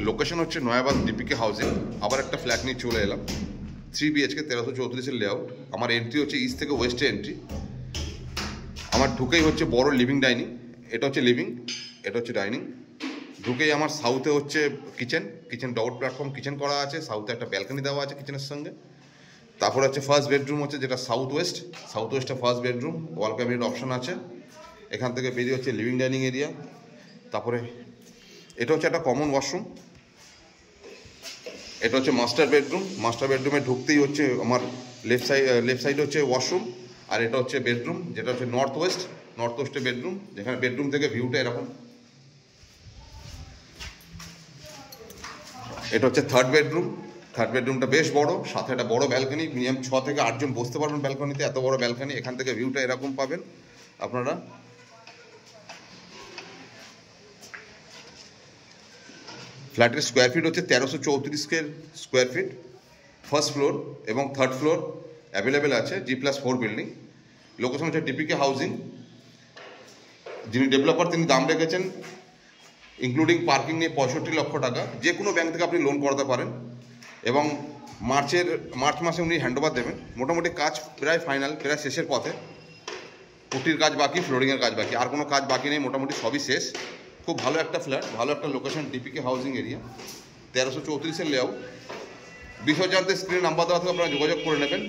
Location হচ্ছে Nayabad ডিপিকে housing. আবার একটা ফ্ল্যাট নিয়ে চলে এলাম, 3 BHK 1334 লেআউট। আমার এন্ট্রি হচ্ছে ইস্ট থেকে ওয়েস্টে এন্ট্রি। আমার ঢুকেই হচ্ছে বড় লিভিং ডাইনিং, এটা হচ্ছে লিভিং, এটা হচ্ছে ডাইনিং। ঢুকেই আমার সাউথে হচ্ছে কিচেন ডবল প্ল্যাটফর্ম কিচেন করা আছে, সাউথে একটা ব্যালকনি দেওয়া আছে কিচেনের সঙ্গে। তারপরে হচ্ছে ফার্স্ট বেডরুম হচ্ছে যেটা সাউথ ওয়েস্টে first bedroom, wall cabinet option আছে। এখান থেকে বেরিয়ে হচ্ছে লিভিং ডাইনিং এরিয়া। তারপরে এটা হচ্ছে একটা কমন ওয়াশরুম, এটা হচ্ছে মাস্টার বেডরুমে ঢুকতেই হচ্ছে আমার লেফট সাইড হচ্ছে ওয়াশরুম, আর এটা হচ্ছে বেডরুম যেটা হচ্ছে নর্থ ওয়েস্টে বেডরুম, যেখানে বেডরুম থেকে ভিউটা এরকম। এটা হচ্ছে থার্ড বেডরুমটা বেশ বড়, সাথে একটা বড় ব্যালকনি, মিনিমাম 6 থেকে 8 জন বসতে পারবেন ব্যালকনিতে, এত বড় ব্যালকনি। এখান থেকে ভিউটা এরকম পাবেন আপনারা। ফ্ল্যাটের স্কোয়ার ফিট হচ্ছে 1334 স্কোয়ার ফিট। ফার্স্ট ফ্লোর এবং থার্ড ফ্লোর অ্যাভেলেবেল আছে, G+4 বিল্ডিং। লোকেশন হচ্ছে ডিপিকে হাউজিং। যিনি ডেভেলপার তিনি দাম রেখেছেন ইনক্লুডিং পার্কিং নিয়ে 65 লক্ষ টাকা। যে কোনো ব্যাংক থেকে আপনি লোন করাতে পারেন, এবং মার্চ মাসে উনি হ্যান্ডওভার দেবেন। মোটামুটি কাজ প্রায় ফাইনাল, প্রায় শেষের পথে। পুটির কাজ বাকি, ফ্লোরিংয়ের কাজ বাকি, আর কোনো কাজ বাকি নেই, মোটামুটি সবই শেষ। খুব ভালো একটা ফ্ল্যাট, ভালো একটা লোকেশন, ডিপিকে হাউজিং এরিয়া, 1334 লেআউট। বিষয় জানতে স্ক্রিনে নাম্বার দেওয়া থেকে আপনারা যোগাযোগ করে নেবেন।